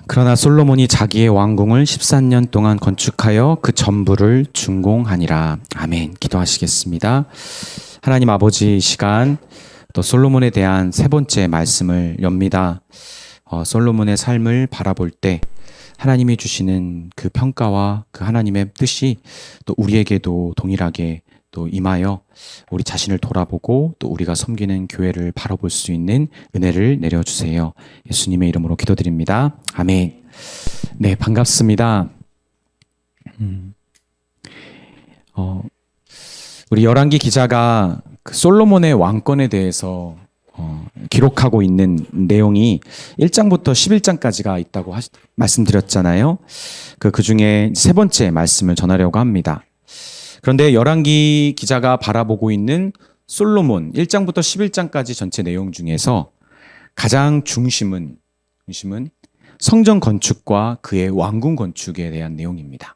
그러나 솔로몬이 자기의 왕궁을 14년 동안 건축하여 그 전부를 준공하니라. 아멘. 기도하시겠습니다. 하나님 아버지, 이 시간 또 솔로몬에 대한 세 번째 말씀을 엽니다. 솔로몬의 삶을 바라볼 때 하나님이 주시는 그 평가와 그 하나님의 뜻이 또 우리에게도 동일하게 또 임하여 우리 자신을 돌아보고 또 우리가 섬기는 교회를 바라볼 수 있는 은혜를 내려주세요. 예수님의 이름으로 기도드립니다. 아멘. 네, 반갑습니다. 우리 열왕기 기자가 그 솔로몬의 왕권에 대해서 기록하고 있는 내용이 1장부터 11장까지가 있다고 말씀드렸잖아요. 그 중에 세 번째 말씀을 전하려고 합니다. 그런데 열왕기 기자가 바라보고 있는 솔로몬 1장부터 11장까지 전체 내용 중에서 가장 중심은 성전 건축과 그의 왕궁 건축에 대한 내용입니다.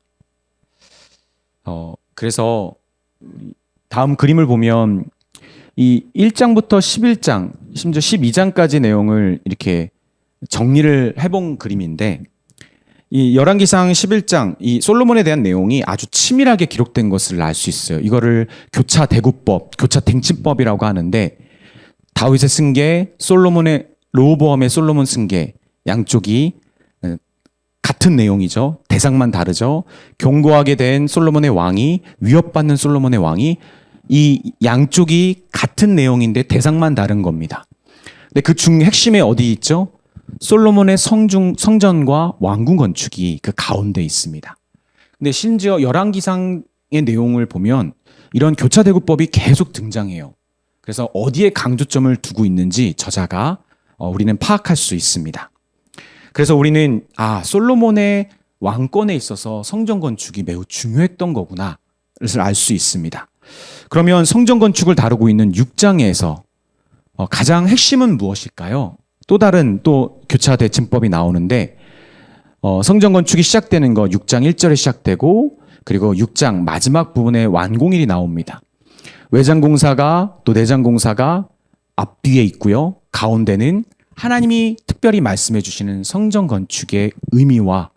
그래서 다음 그림을 보면 이 1장부터 11장, 심지어 12장까지 내용을 이렇게 정리를 해본 그림인데, 이 열왕기상 11장, 이 솔로몬에 대한 내용이 아주 치밀하게 기록된 것을 알 수 있어요. 이거를 교차대구법, 교차댕침법이라고 하는데, 다윗의 승계, 르호보암의 솔로몬 승계, 양쪽이 같은 내용이죠. 대상만 다르죠. 경고하게 된 솔로몬의 왕이, 위협받는 솔로몬의 왕이, 이 양쪽이 같은 내용인데 대상만 다른 겁니다. 근데 그 중 핵심에 어디 있죠? 솔로몬의 성전과 왕궁 건축이 그 가운데 있습니다. 근데 심지어 열왕기상의 내용을 보면 이런 교차대구법이 계속 등장해요. 그래서 어디에 강조점을 두고 있는지 저자가 우리는 파악할 수 있습니다. 그래서 우리는 솔로몬의 왕권에 있어서 성전 건축이 매우 중요했던 거구나 를 알 수 있습니다. 그러면 성전 건축을 다루고 있는 6장에서 가장 핵심은 무엇일까요? 또 다른 교차대침법이 나오는데 성전 건축이 시작되는 거 6장 1절에 시작되고 그리고 6장 마지막 부분에 완공일이 나옵니다. 외장공사가 또 내장공사가 앞뒤에 있고요. 가운데는 하나님이 특별히 말씀해 주시는 성전 건축의 의미와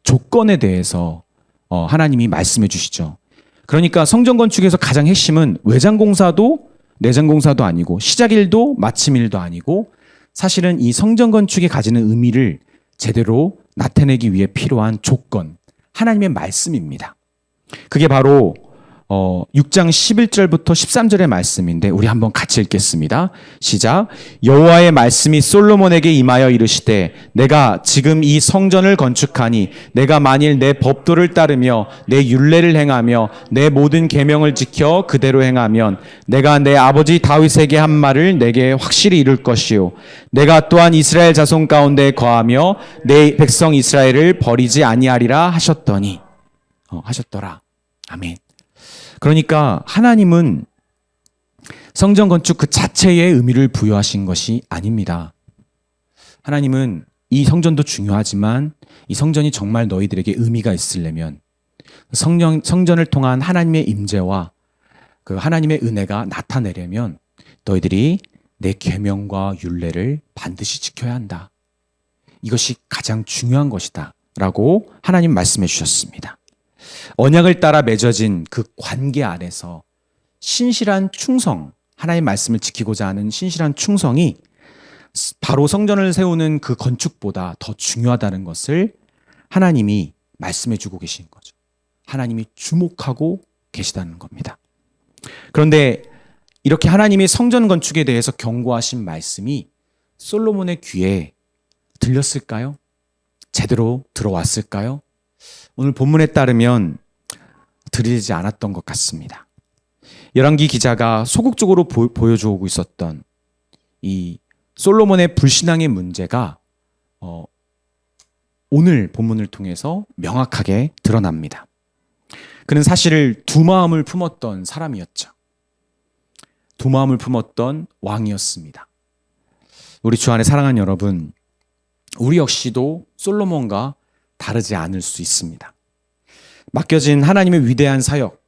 조건에 대해서 하나님이 말씀해 주시죠. 그러니까 성전 건축에서 가장 핵심은 외장공사도 내장공사도 아니고 시작일도 마침일도 아니고 사실은 이 성전 건축이 가지는 의미를 제대로 나타내기 위해 필요한 조건, 하나님의 말씀입니다. 그게 바로 6장 11절부터 13절의 말씀인데 우리 한번 같이 읽겠습니다. 시작. 여호와의 말씀이 솔로몬에게 임하여 이르시되 내가 지금 이 성전을 건축하니 내가 만일 내 법도를 따르며 내 율례를 행하며 내 모든 계명을 지켜 그대로 행하면 내가 내 아버지 다윗에게 한 말을 내게 확실히 이룰 것이요 내가 또한 이스라엘 자손 가운데 거하며 내 백성 이스라엘을 버리지 아니하리라 하셨더라. 아멘. 그러니까 하나님은 성전 건축 그 자체의 의미를 부여하신 것이 아닙니다. 하나님은 이 성전도 중요하지만 이 성전이 정말 너희들에게 의미가 있으려면 성전을 통한 하나님의 임재와 그 하나님의 은혜가 나타내려면 너희들이 내 계명과 율례를 반드시 지켜야 한다. 이것이 가장 중요한 것이다 라고 하나님 말씀해 주셨습니다. 언약을 따라 맺어진 그 관계 안에서 신실한 충성, 하나님의 말씀을 지키고자 하는 신실한 충성이 바로 성전을 세우는 그 건축보다 더 중요하다는 것을 하나님이 말씀해 주고 계신 거죠. 하나님이 주목하고 계시다는 겁니다. 그런데 이렇게 하나님이 성전 건축에 대해서 경고하신 말씀이 솔로몬의 귀에 들렸을까요? 제대로 들어왔을까요? 오늘 본문에 따르면 들리지 않았던 것 같습니다. 열왕기 기자가 소극적으로 보여주고 있었던 이 솔로몬의 불신앙의 문제가 오늘 본문을 통해서 명확하게 드러납니다. 그는 사실 두 마음을 품었던 사람이었죠. 두 마음을 품었던 왕이었습니다. 우리 주 안에 사랑하는 여러분, 우리 역시도 솔로몬과 다르지 않을 수 있습니다. 맡겨진 하나님의 위대한 사역,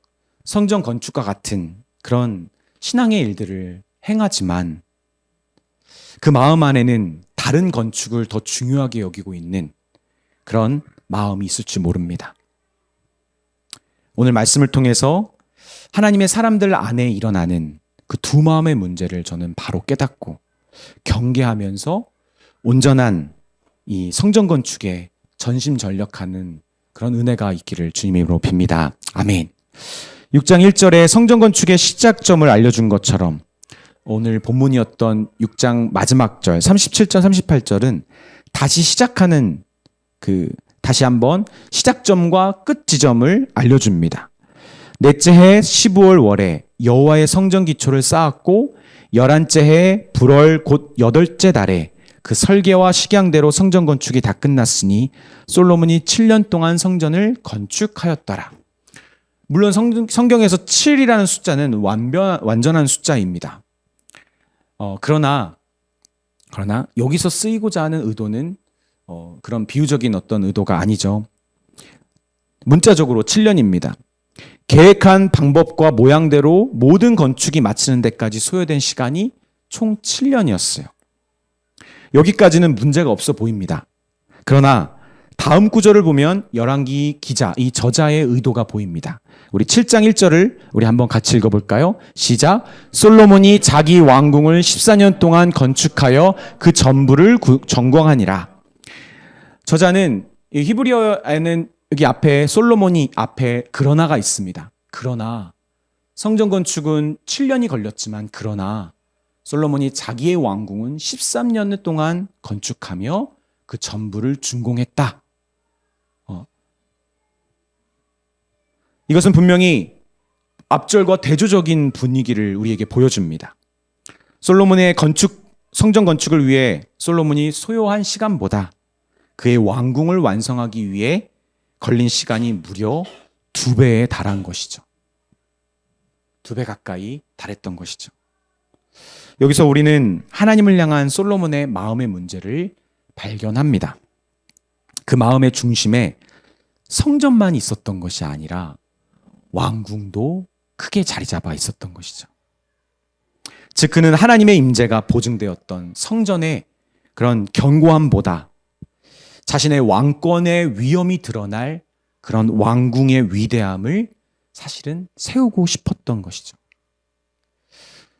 성전 건축과 같은 그런 신앙의 일들을 행하지만 그 마음 안에는 다른 건축을 더 중요하게 여기고 있는 그런 마음이 있을지 모릅니다. 오늘 말씀을 통해서 하나님의 사람들 안에 일어나는 그 두 마음의 문제를 저는 바로 깨닫고 경계하면서 온전한 이 성전 건축에 전심전력하는 그런 은혜가 있기를 주님의 이름으로 빕니다. 아멘. 6장 1절에 성전 건축의 시작점을 알려준 것처럼 오늘 본문이었던 6장 마지막 절 37절 38절은 다시 시작하는 다시 한번 시작점과 끝 지점을 알려줍니다. 넷째 해 15월 월에 여호와의 성전 기초를 쌓았고 11째 해 불월 곧 8째 달에 그 설계와 식양대로 성전 건축이 다 끝났으니 솔로몬이 7년 동안 성전을 건축하였더라. 물론 성경에서 7이라는 숫자는 완전한 숫자입니다. 그러나 여기서 쓰이고자 하는 의도는 그런 비유적인 어떤 의도가 아니죠. 문자적으로 7년입니다. 계획한 방법과 모양대로 모든 건축이 마치는 데까지 소요된 시간이 총 7년이었어요. 여기까지는 문제가 없어 보입니다. 그러나 다음 구절을 보면 열왕기 기자, 이 저자의 의도가 보입니다. 우리 7장 1절을 우리 한번 같이 읽어볼까요? 시작. 솔로몬이 자기 왕궁을 14년 동안 건축하여 그 전부를 전공하니라. 저자는 이 히브리어에는 여기 앞에 솔로몬이 앞에 그러나가 있습니다. 그러나 성전 건축은 7년이 걸렸지만 그러나 솔로몬이 자기의 왕궁은 13년 동안 건축하며 그 전부를 준공했다. 이것은 분명히 앞절과 대조적인 분위기를 우리에게 보여줍니다. 솔로몬의 성전 건축을 위해 솔로몬이 소요한 시간보다 그의 왕궁을 완성하기 위해 걸린 시간이 무려 2배에 달한 것이죠. 2배 가까이 달했던 것이죠. 여기서 우리는 하나님을 향한 솔로몬의 마음의 문제를 발견합니다. 그 마음의 중심에 성전만 있었던 것이 아니라 왕궁도 크게 자리 잡아 있었던 것이죠. 즉 그는 하나님의 임재가 보증되었던 성전의 그런 견고함보다 자신의 왕권의 위엄이 드러날 그런 왕궁의 위대함을 사실은 세우고 싶었던 것이죠.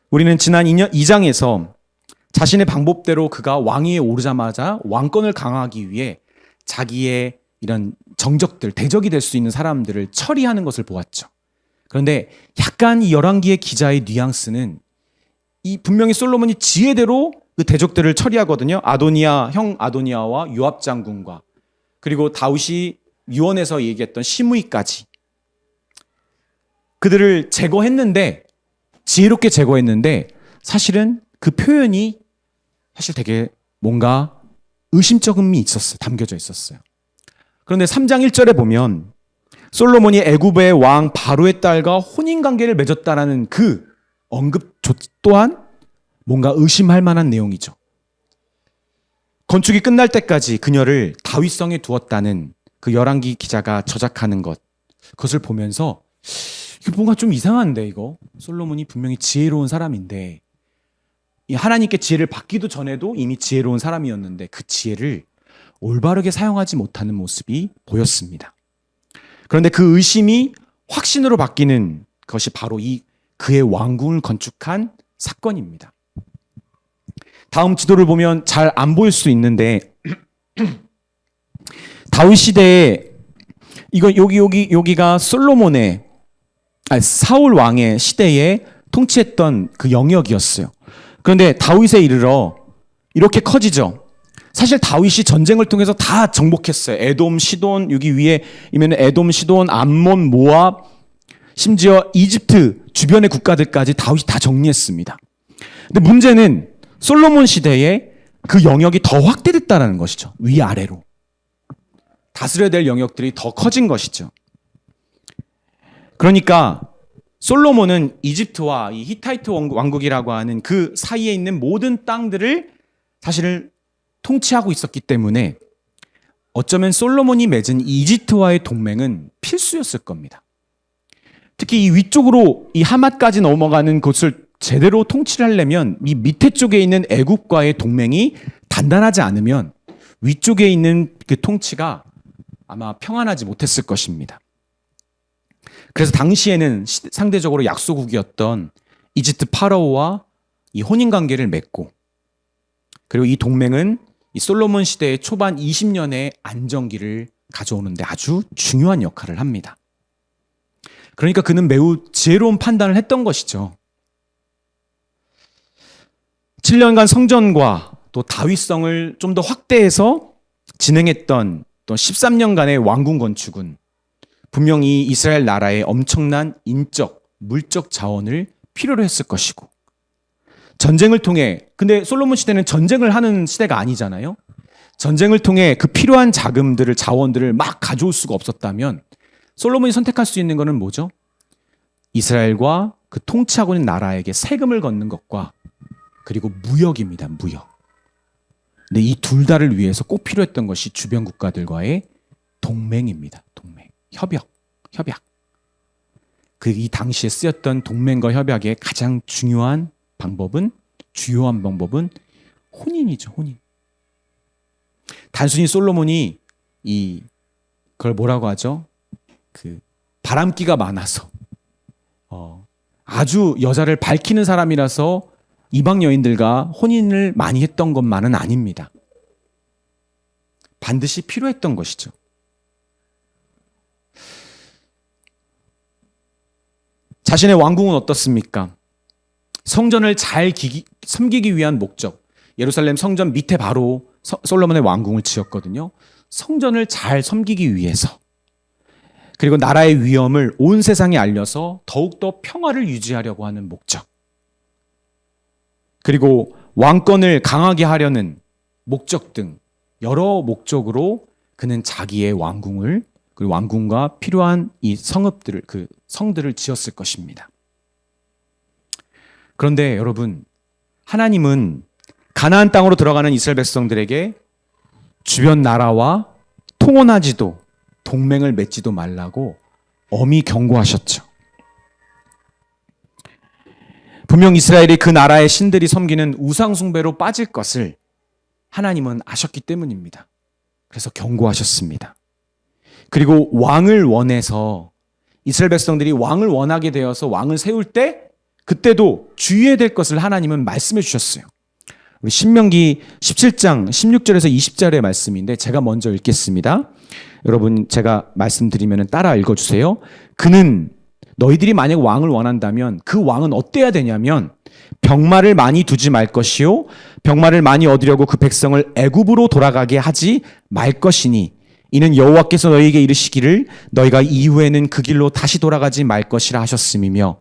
우리는 지난 2장에서 자신의 방법대로 그가 왕위에 오르자마자 왕권을 강화하기 위해 자기의 이런 정적들, 대적이 될 수 있는 사람들을 처리하는 것을 보았죠. 그런데 약간 이 열왕기의 기자의 뉘앙스는 이 분명히 솔로몬이 지혜대로 그 대적들을 처리하거든요. 형 아도니아와 요압 장군과 그리고 다윗이 유언에서 얘기했던 시므이까지 그들을 지혜롭게 제거했는데 사실은 그 표현이 사실 되게 뭔가 의심쩍음이 담겨져 있었어요. 그런데 3장 1절에 보면 솔로몬이 애굽의 왕 바로의 딸과 혼인관계를 맺었다라는 그 언급 또한 뭔가 의심할 만한 내용이죠. 건축이 끝날 때까지 그녀를 다윗성에 두었다는 그 열왕기 기자가 저작하는 그것을 보면서 이거 뭔가 좀 이상한데 이거 솔로몬이 분명히 지혜로운 사람인데 하나님께 지혜를 받기도 전에도 이미 지혜로운 사람이었는데 그 지혜를 올바르게 사용하지 못하는 모습이 보였습니다. 그런데 그 의심이 확신으로 바뀌는 것이 바로 그의 왕궁을 건축한 사건입니다. 다음 지도를 보면 잘 안 보일 수 있는데 다윗 시대에 여기가 사울 왕의 시대에 통치했던 그 영역이었어요. 그런데 다윗에 이르러 이렇게 커지죠. 사실 다윗이 전쟁을 통해서 다 정복했어요. 에돔, 시돈, 여기 위에 이면 에돔, 시돈, 암몬, 모압, 심지어 이집트 주변의 국가들까지 다윗이 다 정리했습니다. 근데 문제는 솔로몬 시대에 그 영역이 더 확대됐다는 것이죠. 위아래로. 다스려야 될 영역들이 더 커진 것이죠. 그러니까 솔로몬은 이집트와 이 히타이트 왕국이라고 하는 그 사이에 있는 모든 땅들을 사실은 통치하고 있었기 때문에 어쩌면 솔로몬이 맺은 이집트와의 동맹은 필수였을 겁니다. 특히 이 위쪽으로 이 하맛까지 넘어가는 곳을 제대로 통치를 하려면 이 밑에 쪽에 있는 애굽과의 동맹이 단단하지 않으면 위쪽에 있는 그 통치가 아마 평안하지 못했을 것입니다. 그래서 당시에는 상대적으로 약소국이었던 이집트 파라오와 이 혼인 관계를 맺고, 그리고 이 동맹은 이 솔로몬 시대의 초반 20년의 안정기를 가져오는데 아주 중요한 역할을 합니다. 그러니까 그는 매우 지혜로운 판단을 했던 것이죠. 7년간 성전과 또 다윗성을 좀 더 확대해서 진행했던 또 13년간의 왕궁 건축은 분명히 이스라엘 나라의 엄청난 인적, 물적 자원을 필요로 했을 것이고, 전쟁을 통해, 근데 솔로몬 시대는 전쟁을 하는 시대가 아니잖아요. 전쟁을 통해 그 필요한 자금들을, 자원들을 막 가져올 수가 없었다면 솔로몬이 선택할 수 있는 것은 뭐죠? 이스라엘과 그 통치하고 있는 나라에게 세금을 걷는 것과 그리고 무역입니다. 무역. 근데 이 둘 다를 위해서 꼭 필요했던 것이 주변 국가들과의 동맹입니다. 동맹. 협약. 이 당시에 쓰였던 동맹과 협약의 가장 주요한 방법은 혼인이죠. 혼인. 단순히 솔로몬이 그걸 뭐라고 하죠? 그 바람기가 많아서 아주 여자를 밝히는 사람이라서 이방 여인들과 혼인을 많이 했던 것만은 아닙니다. 반드시 필요했던 것이죠. 자신의 왕궁은 어떻습니까? 성전을 잘 섬기기 위한 목적. 예루살렘 성전 밑에 바로 솔로몬의 왕궁을 지었거든요. 성전을 잘 섬기기 위해서. 그리고 나라의 위엄을 온 세상에 알려서 더욱더 평화를 유지하려고 하는 목적. 그리고 왕권을 강하게 하려는 목적 등 여러 목적으로 그는 자기의 왕궁을, 그리고 왕궁과 필요한 이 성읍들을, 그 성들을 지었을 것입니다. 그런데 여러분, 하나님은 가나안 땅으로 들어가는 이스라엘 백성들에게 주변 나라와 통혼하지도, 동맹을 맺지도 말라고 엄히 경고하셨죠. 분명 이스라엘이 그 나라의 신들이 섬기는 우상 숭배로 빠질 것을 하나님은 아셨기 때문입니다. 그래서 경고하셨습니다. 그리고 왕을 원해서, 이스라엘 백성들이 왕을 원하게 되어서 왕을 세울 때 그때도 주의해야 될 것을 하나님은 말씀해 주셨어요. 우리 신명기 17장 16절에서 20절의 말씀인데 제가 먼저 읽겠습니다. 여러분, 제가 말씀드리면 따라 읽어주세요. 그는, 너희들이 만약 왕을 원한다면 그 왕은 어때야 되냐면 병마를 많이 두지 말 것이요, 병마를 많이 얻으려고 그 백성을 애굽으로 돌아가게 하지 말 것이니, 이는 여호와께서 너희에게 이르시기를 너희가 이후에는 그 길로 다시 돌아가지 말 것이라 하셨음이며,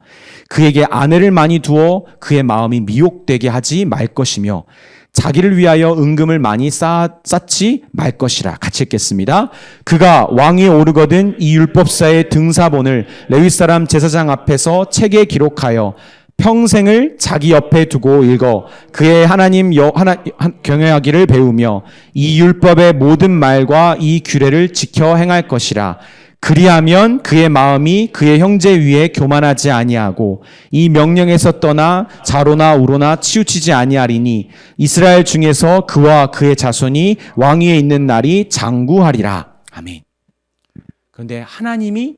그에게 아내를 많이 두어 그의 마음이 미혹되게 하지 말 것이며, 자기를 위하여 은금을 많이 쌓지 말 것이라. 같이 읽겠습니다. 그가 왕위에 오르거든 이 율법사의 등사본을 레위 사람 제사장 앞에서 책에 기록하여 평생을 자기 옆에 두고 읽어 그의 하나님 경외하기를 배우며 이 율법의 모든 말과 이 규례를 지켜 행할 것이라. 그리하면 그의 마음이 그의 형제 위에 교만하지 아니하고 이 명령에서 떠나 자로나 우로나 치우치지 아니하리니 이스라엘 중에서 그와 그의 자손이 왕위에 있는 날이 장구하리라. 아멘. 그런데 하나님이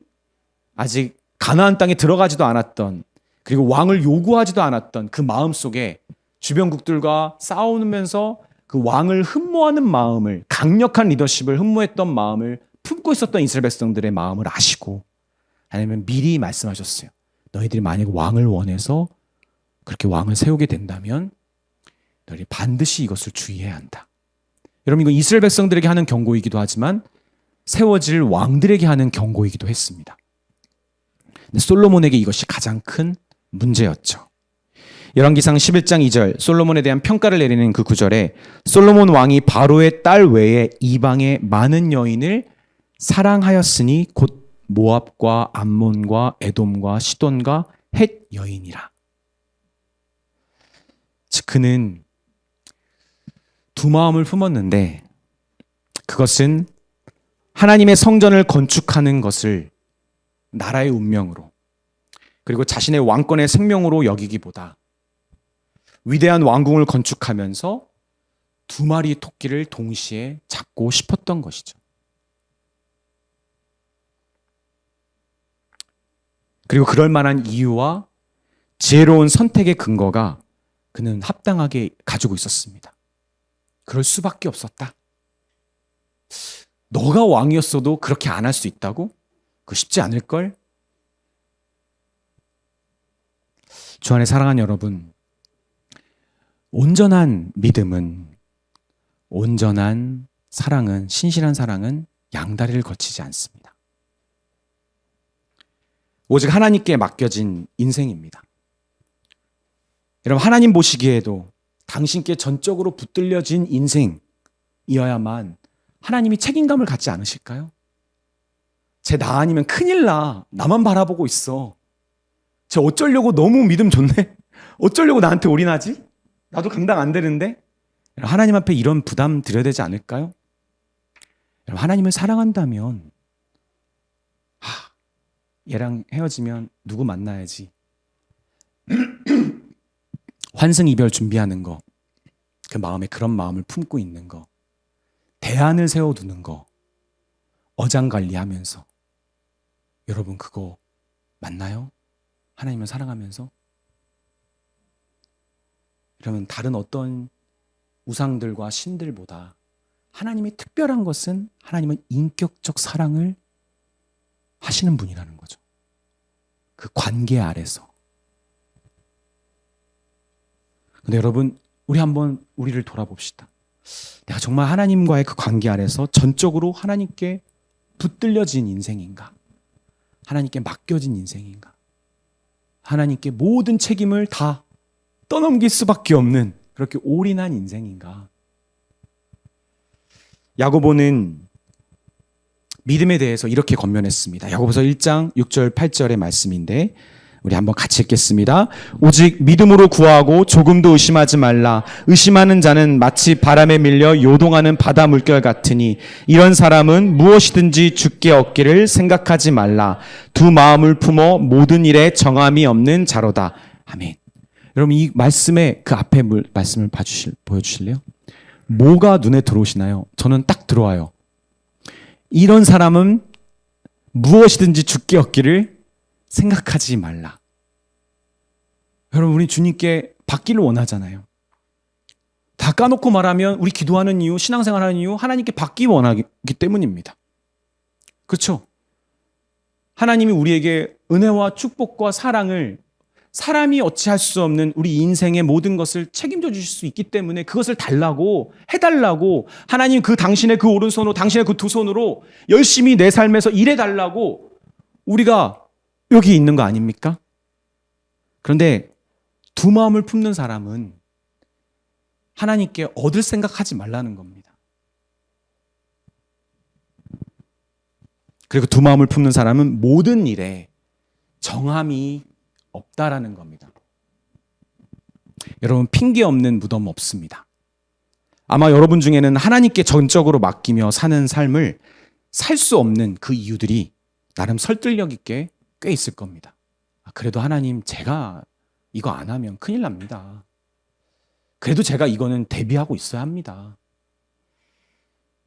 아직 가나안 땅에 들어가지도 않았던, 그리고 왕을 요구하지도 않았던 그 마음속에 주변국들과 싸우면서 그 왕을 흠모하는 마음을, 강력한 리더십을 흠모했던 마음을 품고 있었던 이스라엘 백성들의 마음을 아시고 하나님은 미리 말씀하셨어요. 너희들이 만약 왕을 원해서 그렇게 왕을 세우게 된다면 너희들이 반드시 이것을 주의해야 한다. 여러분, 이거 이스라엘 백성들에게 하는 경고이기도 하지만 세워질 왕들에게 하는 경고이기도 했습니다. 근데 솔로몬에게 이것이 가장 큰 문제였죠. 열왕기상 11장 2절, 솔로몬에 대한 평가를 내리는 그 구절에 솔로몬 왕이 바로의 딸 외에 이방의 많은 여인을 사랑하였으니 곧 모압과 암몬과 에돔과 시돈과 헷 여인이라. 즉 그는 두 마음을 품었는데 그것은 하나님의 성전을 건축하는 것을 나라의 운명으로, 그리고 자신의 왕권의 생명으로 여기기보다 위대한 왕궁을 건축하면서 두 마리 토끼를 동시에 잡고 싶었던 것이죠. 그리고 그럴 만한 이유와 지혜로운 선택의 근거가 그는 합당하게 가지고 있었습니다. 그럴 수밖에 없었다. 너가 왕이었어도 그렇게 안 할 수 있다고? 그거 쉽지 않을걸? 주 안에 사랑하는 여러분, 온전한 믿음은, 온전한 사랑은, 신실한 사랑은 양다리를 거치지 않습니다. 오직 하나님께 맡겨진 인생입니다. 여러분, 하나님 보시기에도 당신께 전적으로 붙들려진 인생이어야만 하나님이 책임감을 갖지 않으실까요? 쟤 나 아니면 큰일 나. 나만 바라보고 있어. 쟤 어쩌려고 너무 믿음 좋네. 어쩌려고 나한테 올인하지? 나도 감당 안 되는데? 하나님 앞에 이런 부담 드려야 되지 않을까요? 여러분, 하나님을 사랑한다면 얘랑 헤어지면 누구 만나야지. 환승이별 준비하는 거, 그 마음에 그런 마음을 품고 있는 거, 대안을 세워두는 거, 어장관리하면서, 여러분 그거 맞나요? 하나님을 사랑하면서? 그러면 다른 어떤 우상들과 신들보다 하나님이 특별한 것은 하나님은 인격적 사랑을 하시는 분이라는 거죠. 그 관계 아래서. 근데 여러분, 우리 한번 우리를 돌아봅시다. 내가 정말 하나님과의 그 관계 아래서 전적으로 하나님께 붙들려진 인생인가? 하나님께 맡겨진 인생인가? 하나님께 모든 책임을 다 떠넘길 수밖에 없는 그렇게 올인한 인생인가? 야고보는 믿음에 대해서 이렇게 권면했습니다. 야고보서 1장 6절 8절의 말씀인데 우리 한번 같이 읽겠습니다. 오직 믿음으로 구하고 조금도 의심하지 말라. 의심하는 자는 마치 바람에 밀려 요동하는 바다 물결 같으니 이런 사람은 무엇이든지 주께 얻기를 생각하지 말라. 두 마음을 품어 모든 일에 정함이 없는 자로다. 아멘. 여러분, 이 말씀의 그 앞에 말씀을 보여주실래요? 뭐가 눈에 들어오시나요? 저는 딱 들어와요. 이런 사람은 무엇이든지 주께 얻기를 생각하지 말라. 여러분, 우리 주님께 받기를 원하잖아요. 다 까놓고 말하면 우리 기도하는 이유, 신앙생활하는 이유, 하나님께 받기 원하기 때문입니다. 그렇죠? 하나님이 우리에게 은혜와 축복과 사랑을, 사람이 어찌할 수 없는 우리 인생의 모든 것을 책임져 주실 수 있기 때문에 그것을 달라고, 해달라고, 하나님 그 당신의 그 오른손으로, 당신의 그 두 손으로 열심히 내 삶에서 일해달라고 우리가 여기 있는 거 아닙니까? 그런데 두 마음을 품는 사람은 하나님께 얻을 생각하지 말라는 겁니다. 그리고 두 마음을 품는 사람은 모든 일에 정함이 없다라는 겁니다. 여러분, 핑계 없는 무덤 없습니다. 아마 여러분 중에는 하나님께 전적으로 맡기며 사는 삶을 살 수 없는 그 이유들이 나름 설득력 있게 꽤 있을 겁니다. 그래도 하나님, 제가 이거 안 하면 큰일 납니다. 그래도 제가 이거는 대비하고 있어야 합니다.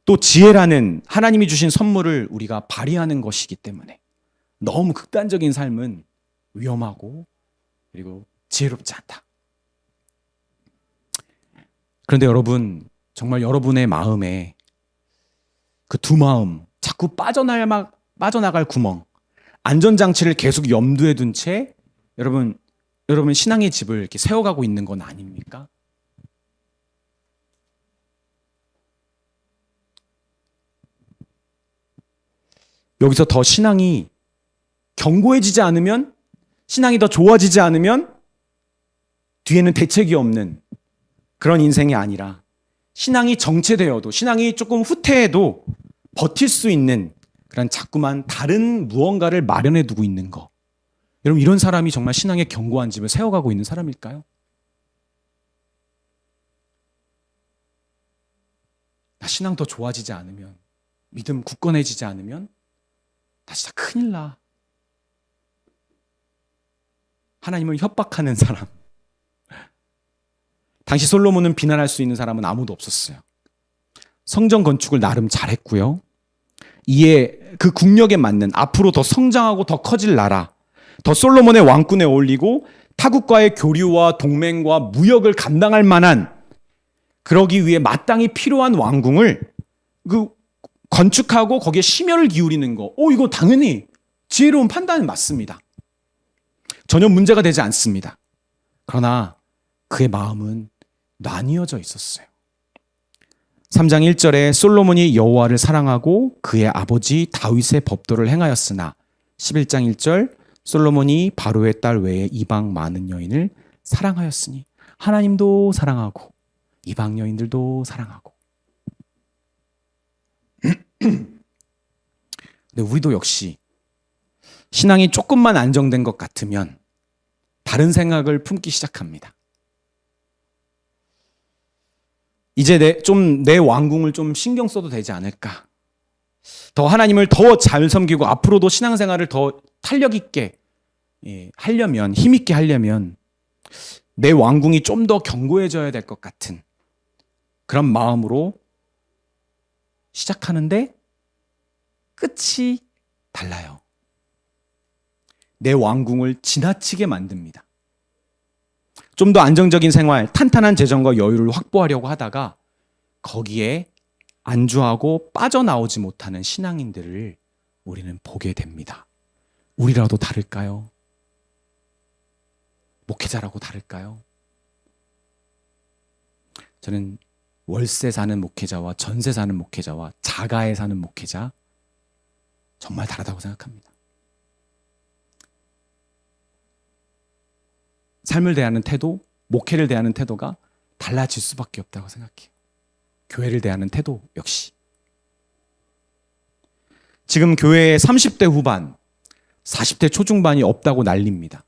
또 지혜라는 하나님이 주신 선물을 우리가 발휘하는 것이기 때문에 너무 극단적인 삶은 위험하고 그리고 지혜롭지 않다. 그런데 여러분, 정말 여러분의 마음에 그 두 마음, 자꾸 빠져나갈 구멍, 안전장치를 계속 염두에 둔 채 여러분 신앙의 집을 이렇게 세워가고 있는 건 아닙니까? 여기서 더 신앙이 견고해지지 않으면, 신앙이 더 좋아지지 않으면 뒤에는 대책이 없는 그런 인생이 아니라 신앙이 정체되어도, 신앙이 조금 후퇴해도 버틸 수 있는 그런 자꾸만 다른 무언가를 마련해 두고 있는 거. 여러분, 이런 사람이 정말 신앙의 견고한 집을 세워가고 있는 사람일까요? 나 신앙 더 좋아지지 않으면, 믿음 굳건해지지 않으면 나 진짜 큰일 나. 하나님을 협박하는 사람. 당시 솔로몬은 비난할 수 있는 사람은 아무도 없었어요. 성전 건축을 나름 잘했고요. 이에 그 국력에 맞는, 앞으로 더 성장하고 더 커질 나라, 더 솔로몬의 왕권에 어울리고 타국과의 교류와 동맹과 무역을 감당할 만한, 그러기 위해 마땅히 필요한 왕궁을 건축하고 거기에 심혈을 기울이는 거. 이거 당연히 지혜로운 판단은 맞습니다. 전혀 문제가 되지 않습니다. 그러나 그의 마음은 나뉘어져 있었어요. 3장 1절에 솔로몬이 여호와를 사랑하고 그의 아버지 다윗의 법도를 행하였으나 11장 1절 솔로몬이 바로의 딸 외에 이방 많은 여인을 사랑하였으니, 하나님도 사랑하고 이방 여인들도 사랑하고. 근데 우리도 역시 신앙이 조금만 안정된 것 같으면 다른 생각을 품기 시작합니다. 이제 내 왕궁을 좀 신경 써도 되지 않을까? 더 하나님을 더 잘 섬기고 앞으로도 신앙생활을 더 탄력 있게 하려면, 힘 있게 하려면 내 왕궁이 좀 더 견고해져야 될 것 같은 그런 마음으로 시작하는데 끝이 달라요. 내 왕궁을 지나치게 만듭니다. 좀 더 안정적인 생활, 탄탄한 재정과 여유를 확보하려고 하다가 거기에 안주하고 빠져나오지 못하는 신앙인들을 우리는 보게 됩니다. 우리라도 다를까요? 목회자라고 다를까요? 저는 월세 사는 목회자와 전세 사는 목회자와 자가에 사는 목회자 정말 다르다고 생각합니다. 삶을 대하는 태도, 목회를 대하는 태도가 달라질 수밖에 없다고 생각해요. 교회를 대하는 태도 역시. 지금 교회에 30대 후반, 40대 초중반이 없다고 난립니다.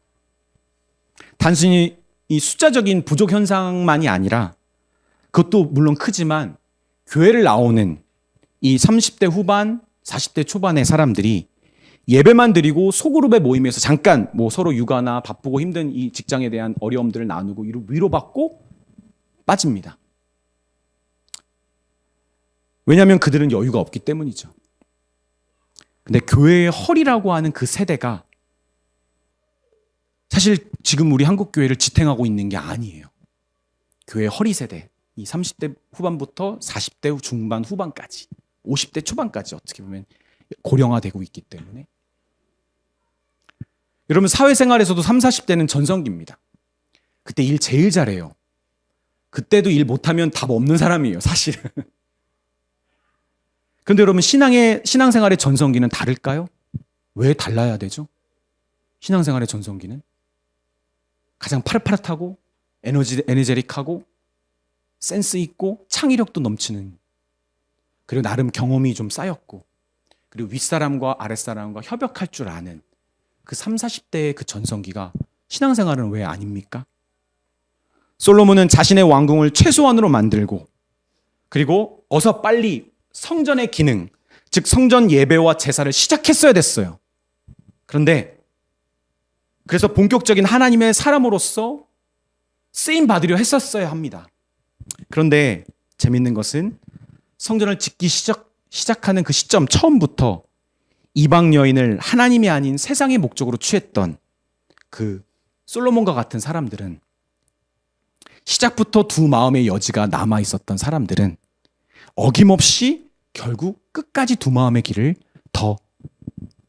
단순히 이 숫자적인 부족 현상만이 아니라, 그것도 물론 크지만 교회를 나오는 이 30대 후반, 40대 초반의 사람들이 예배만 드리고 소그룹의 모임에서 잠깐 서로 육아나 바쁘고 힘든 이 직장에 대한 어려움들을 나누고 위로받고 빠집니다. 왜냐하면 그들은 여유가 없기 때문이죠. 근데 교회의 허리라고 하는 그 세대가 사실 지금 우리 한국 교회를 지탱하고 있는 게 아니에요. 교회의 허리 세대, 이 30대 후반부터 40대 중반 후반까지, 50대 초반까지 어떻게 보면 고령화되고 있기 때문에. 여러분, 사회생활에서도 30, 40대는 전성기입니다. 그때 일 제일 잘해요. 그때도 일 못하면 답 없는 사람이에요, 사실은. 그런데 여러분, 신앙생활의 전성기는 다를까요? 왜 달라야 되죠? 신앙생활의 전성기는 가장 파릇파릇하고 에너제틱하고 센스 있고 창의력도 넘치는, 그리고 나름 경험이 좀 쌓였고, 그리고 윗사람과 아랫사람과 협력할 줄 아는 그 30, 40대의 그 전성기가 신앙생활은 왜 아닙니까? 솔로몬은 자신의 왕궁을 최소한으로 만들고, 그리고 어서 빨리 성전의 기능, 즉 성전 예배와 제사를 시작했어야 됐어요. 그래서 본격적인 하나님의 사람으로서 쓰임 받으려 했었어야 합니다. 그런데 재밌는 것은 성전을 짓기 시작하는 그 시점 처음부터 이방 여인을 하나님이 아닌 세상의 목적으로 취했던 그 솔로몬과 같은 사람들은, 시작부터 두 마음의 여지가 남아 있었던 사람들은 어김없이 결국 끝까지 두 마음의 길을 더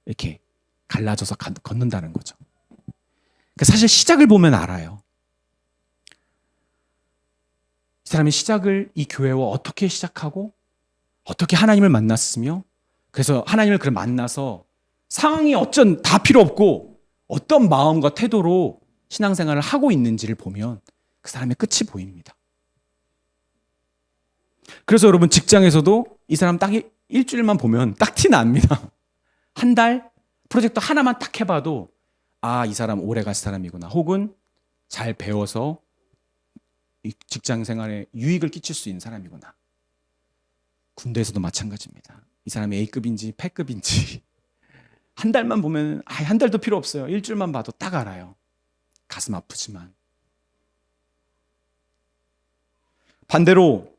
이렇게 갈라져서 걷는다는 거죠. 사실 시작을 보면 알아요. 이 사람이 시작을 이 교회와 어떻게 시작하고 어떻게 하나님을 만났으며, 그래서 하나님을 만나서 상황이 어쩐 다 필요 없고 어떤 마음과 태도로 신앙생활을 하고 있는지를 보면 그 사람의 끝이 보입니다. 그래서 여러분, 직장에서도 이 사람 딱 일주일만 보면 딱 티 납니다. 한 달 프로젝트 하나만 딱 해봐도 이 사람 오래 갈 사람이구나, 혹은 잘 배워서 이 직장 생활에 유익을 끼칠 수 있는 사람이구나. 군대에서도 마찬가지입니다. 이 사람이 A급인지 패급인지 한 달만 보면 한 달도 필요 없어요. 일주일만 봐도 딱 알아요. 가슴 아프지만. 반대로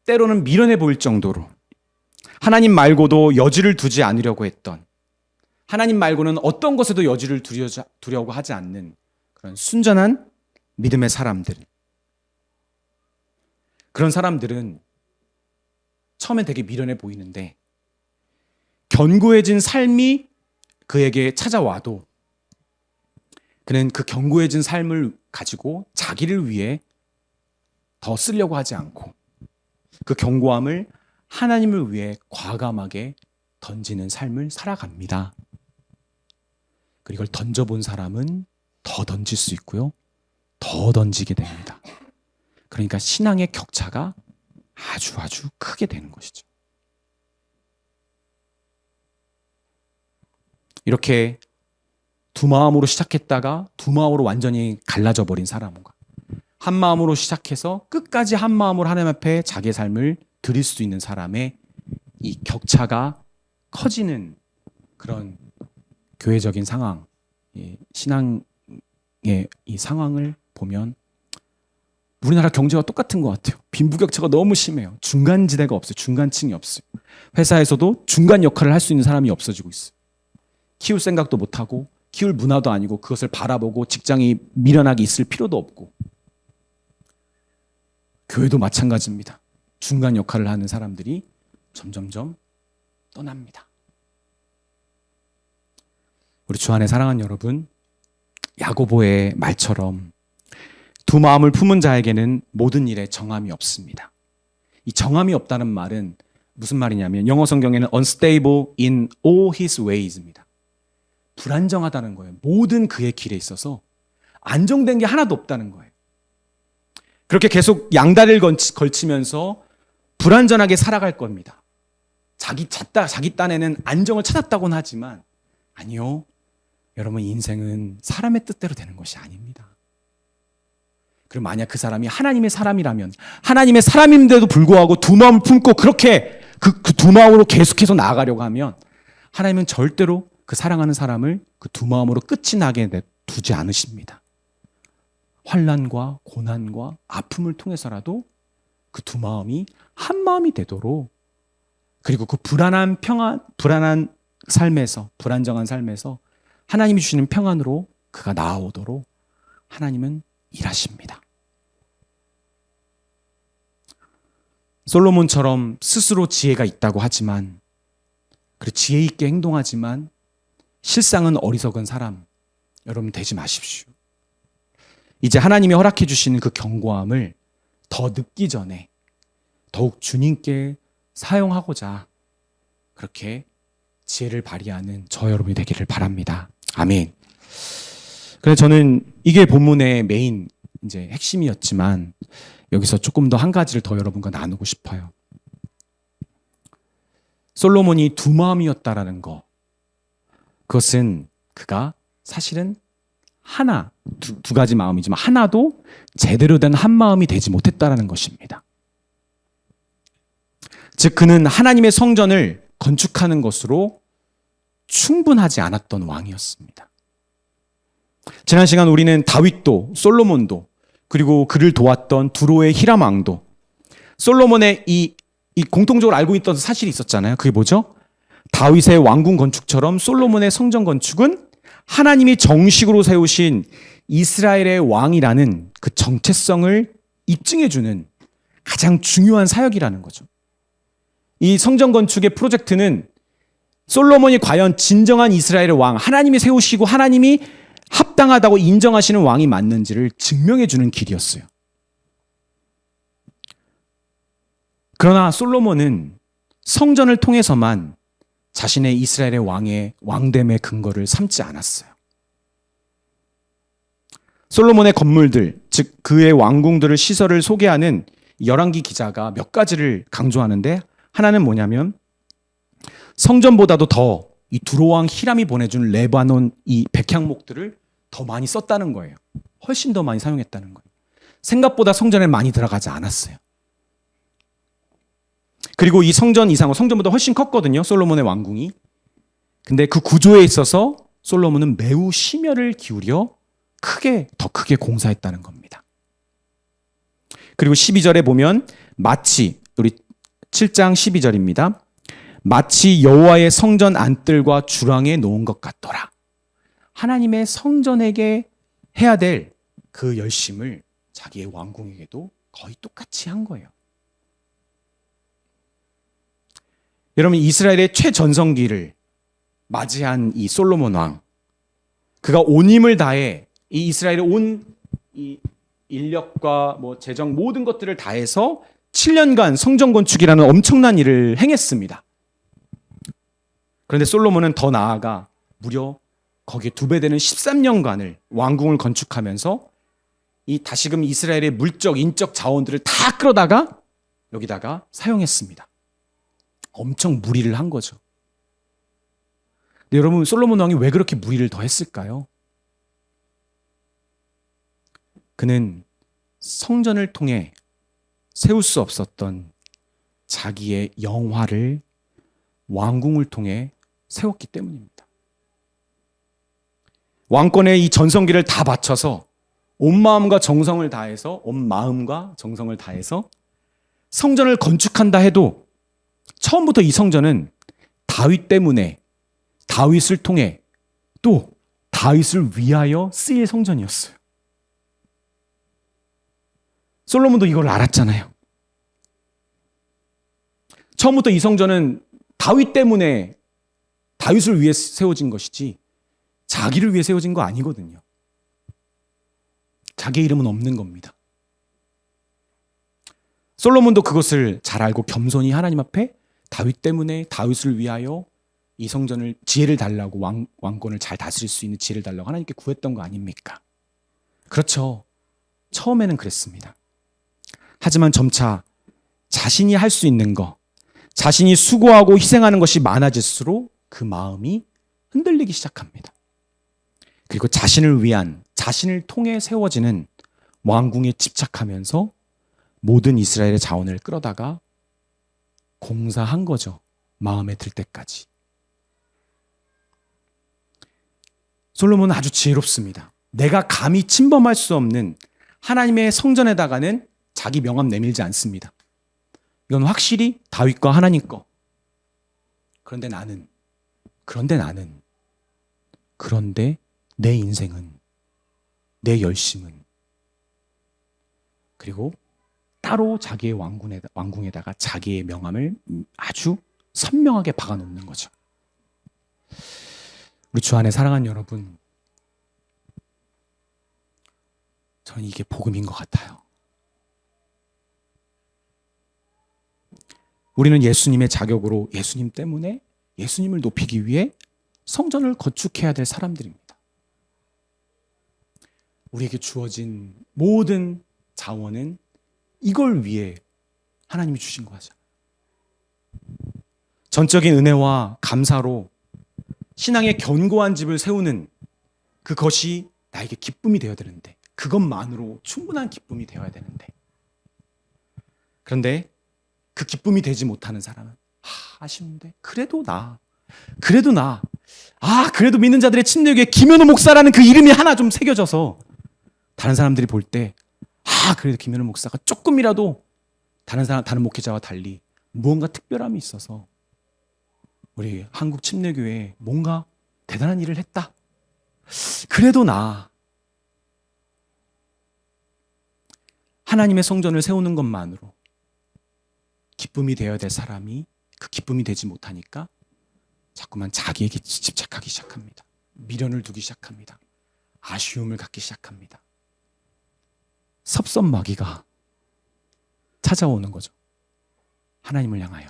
때로는 미련해 보일 정도로 하나님 말고도 여지를 두지 않으려고 했던, 하나님 말고는 어떤 것에도 여지를 두려고 하지 않는 그런 순전한 믿음의 사람들. 그런 사람들은 처음엔 되게 미련해 보이는데 견고해진 삶이 그에게 찾아와도 그는 그 견고해진 삶을 가지고 자기를 위해 더 쓰려고 하지 않고 그 견고함을 하나님을 위해 과감하게 던지는 삶을 살아갑니다. 그리고 이걸 던져본 사람은 더 던질 수 있고요. 더 던지게 됩니다. 그러니까 신앙의 격차가 아주 크게 되는 것이죠. 이렇게 두 마음으로 시작했다가 두 마음으로 완전히 갈라져 버린 사람과 한 마음으로 시작해서 끝까지 한 마음으로 하나님 앞에 자기의 삶을 드릴 수 있는 사람의 이 격차가 커지는 그런 교회적인 상황, 신앙의 이 상황을 보면 우리나라 경제와 똑같은 것 같아요. 빈부격차가 너무 심해요. 중간지대가 없어요. 중간층이 없어요. 회사에서도 중간 역할을 할 수 있는 사람이 없어지고 있어요. 키울 생각도 못하고 키울 문화도 아니고 그것을 바라보고 직장이 미련하게 있을 필요도 없고 교회도 마찬가지입니다. 중간 역할을 하는 사람들이 점점점 떠납니다. 우리 주 안에 사랑하는 여러분, 야고보의 말처럼 두 마음을 품은 자에게는 모든 일에 정함이 없습니다. 이 정함이 없다는 말은 무슨 말이냐면 영어 성경에는 unstable in all his ways입니다. 불안정하다는 거예요. 모든 그의 길에 있어서 안정된 게 하나도 없다는 거예요. 그렇게 계속 양다리를 걸치면서 불안전하게 살아갈 겁니다. 자기 딴에는 안정을 찾았다고는 하지만 아니요. 여러분 인생은 사람의 뜻대로 되는 것이 아닙니다. 그럼 만약 그 사람이 하나님의 사람이라면 하나님의 사람인데도 불구하고 두 마음을 품고 그렇게 그 두 마음으로 계속해서 나아가려고 하면 하나님은 절대로 그 사랑하는 사람을 그 두 마음으로 끝이 나게 두지 않으십니다. 환난과 고난과 아픔을 통해서라도 그 두 마음이 한 마음이 되도록 그리고 그 불안한 삶에서 불안정한 삶에서 하나님이 주시는 평안으로 그가 나아오도록 하나님은 일하십니다. 솔로몬처럼 스스로 지혜가 있다고 하지만 그리고 지혜 있게 행동하지만 실상은 어리석은 사람 여러분 되지 마십시오. 이제 하나님이 허락해 주시는 그 견고함을 더 늦기 전에 더욱 주님께 사용하고자 그렇게 지혜를 발휘하는 저 여러분이 되기를 바랍니다. 아멘. 그래서 저는 이게 본문의 메인 이제 핵심이었지만 여기서 조금 더 한 가지를 더 여러분과 나누고 싶어요. 솔로몬이 두 마음이었다라는 거. 그것은 그가 사실은 두 가지 마음이지만 하나도 제대로 된 한 마음이 되지 못했다라는 것입니다. 즉 그는 하나님의 성전을 건축하는 것으로 충분하지 않았던 왕이었습니다. 지난 시간 우리는 다윗도 솔로몬도 그리고 그를 도왔던 두로의 히람 왕도 솔로몬의 이 공통적으로 알고 있던 사실이 있었잖아요. 그게 뭐죠? 다윗의 왕궁 건축처럼 솔로몬의 성전 건축은 하나님이 정식으로 세우신 이스라엘의 왕이라는 그 정체성을 입증해주는 가장 중요한 사역이라는 거죠. 이 성전 건축의 프로젝트는 솔로몬이 과연 진정한 이스라엘의 왕, 하나님이 세우시고 하나님이 합당하다고 인정하시는 왕이 맞는지를 증명해주는 길이었어요. 그러나 솔로몬은 성전을 통해서만 자신의 이스라엘의 왕의 왕됨의 근거를 삼지 않았어요. 솔로몬의 건물들, 즉 그의 왕궁들을 시설을 소개하는 열왕기 기자가 몇 가지를 강조하는데 하나는 뭐냐면 성전보다도 더 이 두로왕 히람이 보내준 레바논 이 백향목들을 더 많이 썼다는 거예요. 훨씬 더 많이 사용했다는 거예요. 생각보다 성전에 많이 들어가지 않았어요. 그리고 이 성전 이상은 성전보다 훨씬 컸거든요. 솔로몬의 왕궁이. 근데 그 구조에 있어서 솔로몬은 매우 심혈을 기울여 더 크게 공사했다는 겁니다. 그리고 12절에 보면 마치 우리 7장 12절입니다. 마치 여호와의 성전 안뜰과 주랑에 놓은 것 같더라. 하나님의 성전에게 해야 될 그 열심을 자기의 왕궁에게도 거의 똑같이 한 거예요. 여러분, 이스라엘의 최전성기를 맞이한 이 솔로몬 왕, 그가 온 힘을 다해 이 이스라엘의 온 이 인력과 재정 모든 것들을 다해서 7년간 성전 건축이라는 엄청난 일을 행했습니다. 그런데 솔로몬은 더 나아가 무려 거기에 2배 되는 13년간을 왕궁을 건축하면서 이 다시금 이스라엘의 물적, 인적 자원들을 다 끌어다가 여기다가 사용했습니다. 엄청 무리를 한 거죠. 근데 여러분, 솔로몬 왕이 왜 그렇게 무리를 더 했을까요? 그는 성전을 통해 세울 수 없었던 자기의 영화를 왕궁을 통해 세웠기 때문입니다. 왕권의 이 전성기를 다 바쳐서 온 마음과 정성을 다해서 성전을 건축한다 해도 처음부터 이 성전은 다윗 때문에, 다윗을 통해, 또 다윗을 위하여 쓰일 성전이었어요. 솔로몬도 이걸 알았잖아요. 처음부터 이 성전은 다윗 때문에, 다윗을 위해 세워진 것이지 자기를 위해 세워진 거 아니거든요. 자기의 이름은 없는 겁니다. 솔로몬도 그것을 잘 알고 겸손히 하나님 앞에 다윗 때문에, 다윗을 위하여 이 성전을 지혜를 달라고, 왕권을 잘 다스릴 수 있는 지혜를 달라고 하나님께 구했던 거 아닙니까? 그렇죠. 처음에는 그랬습니다. 하지만 점차 자신이 할 수 있는 거, 자신이 수고하고 희생하는 것이 많아질수록 그 마음이 흔들리기 시작합니다. 그리고 자신을 위한, 자신을 통해 세워지는 왕궁에 집착하면서 모든 이스라엘의 자원을 끌어다가 공사한 거죠. 마음에 들 때까지. 솔로몬은 아주 지혜롭습니다. 내가 감히 침범할 수 없는 하나님의 성전에다가는 자기 명함 내밀지 않습니다. 이건 확실히 다윗과 하나님 거. 그런데 내 인생은, 내 열심은, 그리고 따로 자기의 왕궁에다가 자기의 명함을 아주 선명하게 박아놓는 거죠. 우리 주 안에 사랑하는 여러분, 저는 이게 복음인 것 같아요. 우리는 예수님의 자격으로, 예수님 때문에, 예수님을 높이기 위해 성전을 건축해야 될 사람들입니다. 우리에게 주어진 모든 자원은 이걸 위해 하나님이 주신 거죠. 전적인 은혜와 감사로 신앙의 견고한 집을 세우는 그것이 나에게 기쁨이 되어야 되는데, 그것만으로 충분한 기쁨이 되어야 되는데, 그런데 그 기쁨이 되지 못하는 사람은 아쉬운데 그래도 믿는 자들의 침례교회 김현우 목사라는 그 이름이 하나 좀 새겨져서 다른 사람들이 볼 때 그래도 김현우 목사가 조금이라도 다른 목회자와 달리 무언가 특별함이 있어서 우리 한국 침례교회에 뭔가 대단한 일을 했다. 그래도 하나님의 성전을 세우는 것만으로 기쁨이 되어야 될 사람이 그 기쁨이 되지 못하니까 자꾸만 자기에게 집착하기 시작합니다. 미련을 두기 시작합니다. 아쉬움을 갖기 시작합니다. 섭섭마귀가 찾아오는 거죠. 하나님을 향하여.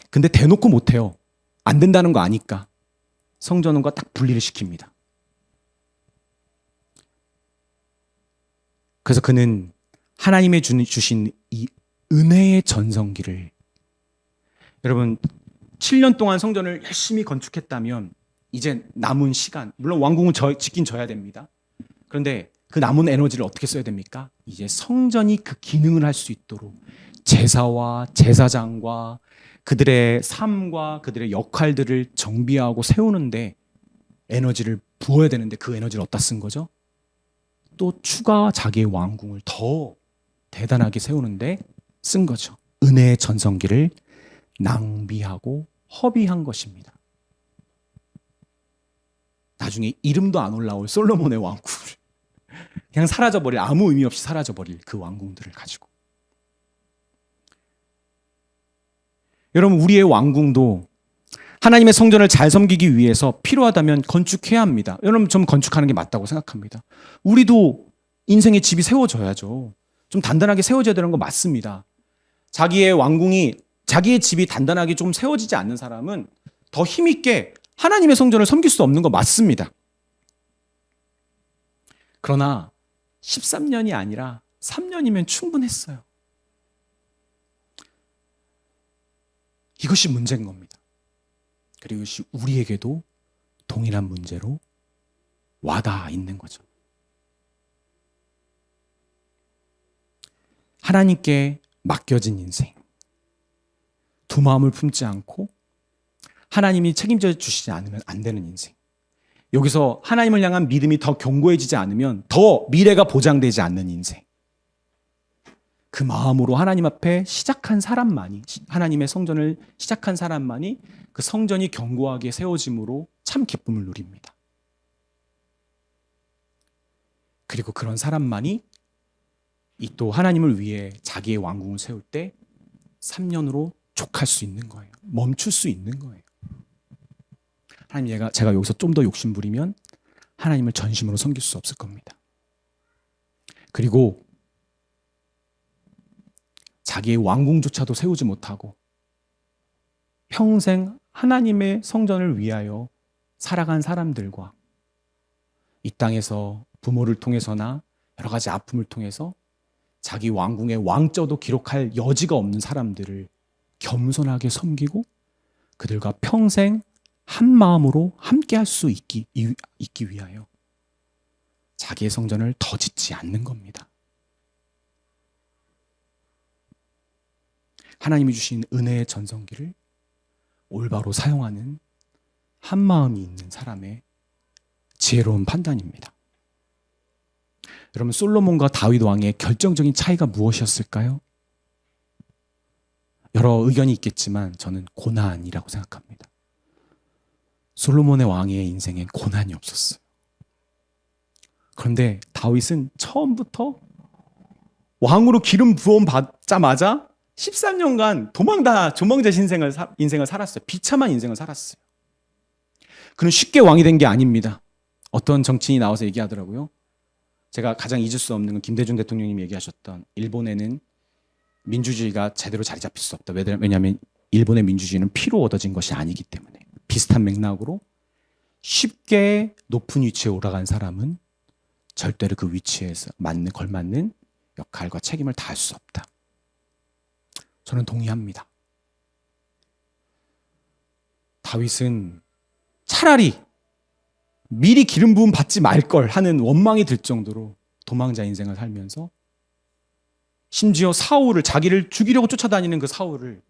근데 대놓고 못해요. 안 된다는 거 아니까 성전과 딱 분리를 시킵니다. 그래서 그는 하나님의 주신 이 은혜의 전성기를, 여러분 7년 동안 성전을 열심히 건축했다면 이제 남은 시간, 물론 왕궁은 짓긴 져야 됩니다. 그런데 그 남은 에너지를 어떻게 써야 됩니까? 이제 성전이 그 기능을 할 수 있도록 제사와 제사장과 그들의 삶과 그들의 역할들을 정비하고 세우는데 에너지를 부어야 되는데, 그 에너지를 어디다 쓴 거죠? 또 추가 자기의 왕궁을 더 대단하게 세우는데 쓴 거죠. 은혜의 전성기를 낭비하고 허비한 것입니다. 나중에 이름도 안 올라올 솔로몬의 왕국을 그냥 사라져버릴, 아무 의미 없이 사라져버릴 그 왕궁들을 가지고. 여러분, 우리의 왕궁도 하나님의 성전을 잘 섬기기 위해서 필요하다면 건축해야 합니다. 여러분, 좀 건축하는 게 맞다고 생각합니다. 우리도 인생의 집이 세워져야죠. 좀 단단하게 세워져야 되는 거 맞습니다. 자기의 왕궁이, 자기의 집이 단단하게 좀 세워지지 않는 사람은 더 힘있게 하나님의 성전을 섬길 수 없는 거 맞습니다. 그러나 13년이 아니라 3년이면 충분했어요. 이것이 문제인 겁니다. 그리고 이것이 우리에게도 동일한 문제로 와닿아 있는 거죠. 하나님께 맡겨진 인생, 두 마음을 품지 않고 하나님이 책임져 주시지 않으면 안 되는 인생, 여기서 하나님을 향한 믿음이 더 견고해지지 않으면 더 미래가 보장되지 않는 인생, 그 마음으로 하나님 앞에 시작한 사람만이, 하나님의 성전을 시작한 사람만이 그 성전이 견고하게 세워짐으로 참 기쁨을 누립니다. 그리고 그런 사람만이 이 또 하나님을 위해 자기의 왕궁을 세울 때 3년으로 족할 수 있는 거예요. 멈출 수 있는 거예요. 하나님, 제가 여기서 좀 더 욕심 부리면 하나님을 전심으로 섬길 수 없을 겁니다. 그리고 자기의 왕궁조차도 세우지 못하고 평생 하나님의 성전을 위하여 살아간 사람들과 이 땅에서 부모를 통해서나 여러 가지 아픔을 통해서 자기 왕궁의 왕조도 기록할 여지가 없는 사람들을 겸손하게 섬기고 그들과 평생 한 마음으로 함께 할 수 있기 위하여 자기의 성전을 더 짓지 않는 겁니다. 하나님이 주신 은혜의 전성기를 올바로 사용하는 한 마음이 있는 사람의 지혜로운 판단입니다. 여러분, 솔로몬과 다윗 왕의 결정적인 차이가 무엇이었을까요? 여러 의견이 있겠지만 저는 고난이라고 생각합니다. 솔로몬의 왕의 인생엔 고난이 없었어요. 그런데 다윗은 처음부터 왕으로 기름 부음 받자마자 13년간 조망자 인생을 살았어요. 비참한 인생을 살았어요. 그는 쉽게 왕이 된 게 아닙니다. 어떤 정치인이 나와서 얘기하더라고요. 제가 가장 잊을 수 없는 건 김대중 대통령님이 얘기하셨던, 일본에는 민주주의가 제대로 자리 잡힐 수 없다. 왜냐하면 일본의 민주주의는 피로 얻어진 것이 아니기 때문에. 비슷한 맥락으로 쉽게 높은 위치에 올라간 사람은 절대로 그 위치에서 걸맞는 역할과 책임을 다할 수 없다. 저는 동의합니다. 다윗은 차라리 미리 기름 부음 받지 말걸 하는 원망이 들 정도로 도망자 인생을 살면서, 심지어 사울을, 자기를 죽이려고 쫓아다니는 그 사울을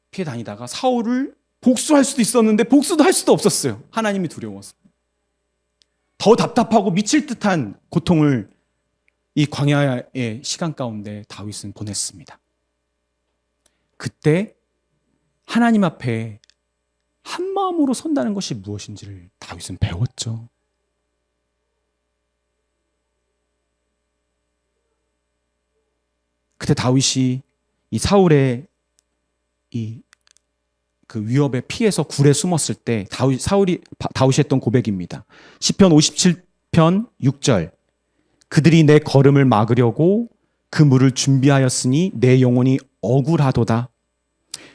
피해 다니다가 사울을 복수할 수도 있었는데 복수도 할 수도 없었어요. 하나님이 두려워서. 더 답답하고 미칠 듯한 고통을 이 광야의 시간 가운데 다윗은 보냈습니다. 그때 하나님 앞에 한 마음으로 선다는 것이 무엇인지를 다윗은 배웠죠. 그때 다윗이 이 사울의 그 위협에 피해서 굴에 숨었을 때 다윗이 했던 고백입니다. 시편 57편 6절. 그들이 내 걸음을 막으려고 그 물을 준비하였으니 내 영혼이 억울하도다.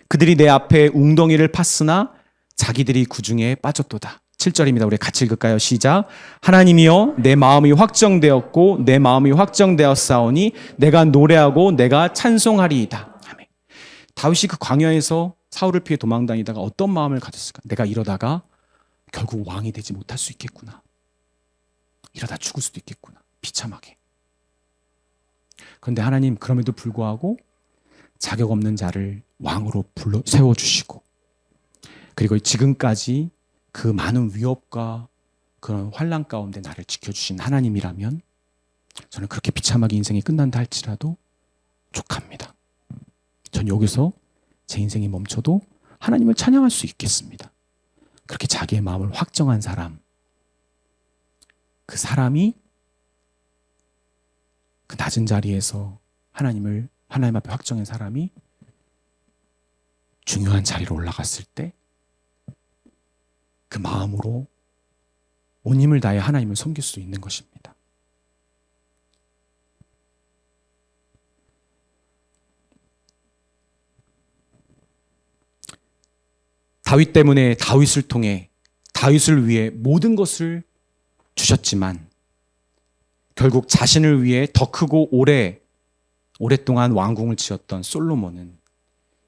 그들이 내 앞에 웅덩이를 팠으나 자기들이 구중에 빠졌도다. 7절입니다. 우리 같이 읽을까요? 시작. 하나님이여, 내 마음이 확정되었고 내 마음이 확정되었사오니 내가 노래하고 내가 찬송하리이다. 아멘. 다윗이 그 광야에서 사울을 피해 도망다니다가 어떤 마음을 가졌을까? 내가 이러다가 결국 왕이 되지 못할 수 있겠구나. 이러다 죽을 수도 있겠구나. 비참하게. 그런데 하나님 그럼에도 불구하고 자격 없는 자를 왕으로 세워주시고, 그리고 지금까지 그 많은 위협과 그런 환난 가운데 나를 지켜주신 하나님이라면 저는 그렇게 비참하게 인생이 끝난다 할지라도 족합니다. 전 여기서 제 인생이 멈춰도 하나님을 찬양할 수 있겠습니다. 그렇게 자기의 마음을 확정한 사람, 그 사람이 그 낮은 자리에서 하나님 앞에 확정한 사람이 중요한 자리로 올라갔을 때 그 마음으로 온 힘을 다해 하나님을 섬길 수 있는 것입니다. 다윗 때문에 다윗을 통해 다윗을 위해 모든 것을 주셨지만 결국 자신을 위해 더 크고 오랫동안 왕궁을 지었던 솔로몬은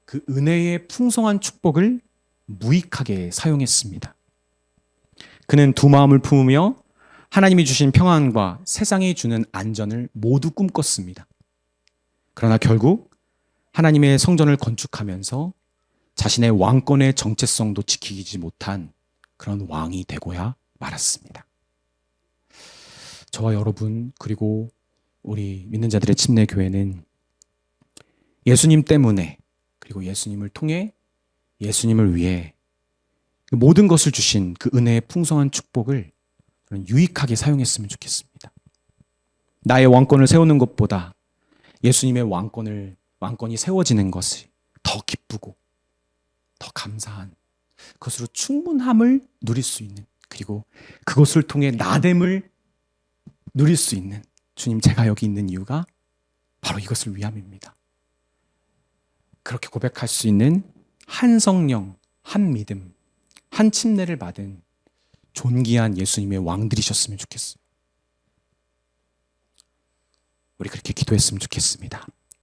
그 은혜의 풍성한 축복을 무익하게 사용했습니다. 그는 두 마음을 품으며 하나님이 주신 평안과 세상이 주는 안전을 모두 꿈꿨습니다. 그러나 결국 하나님의 성전을 건축하면서 자신의 왕권의 정체성도 지키지 못한 그런 왕이 되고야 말았습니다. 저와 여러분 그리고 우리 믿는 자들의 침례교회는 예수님 때문에 그리고 예수님을 통해 예수님을 위해 모든 것을 주신 그 은혜의 풍성한 축복을 유익하게 사용했으면 좋겠습니다. 나의 왕권을 세우는 것보다 예수님의 왕권이 세워지는 것이 더 기쁘고 더 감사한 그것으로 충분함을 누릴 수 있는, 그리고 그것을 통해 나됨을 누릴 수 있는, 주님 제가 여기 있는 이유가 바로 이것을 위함입니다. 그렇게 고백할 수 있는 한 성령, 한 믿음, 한 침례를 받은 존귀한 예수님의 왕들이셨으면 좋겠어요. 우리 그렇게 기도했으면 좋겠습니다.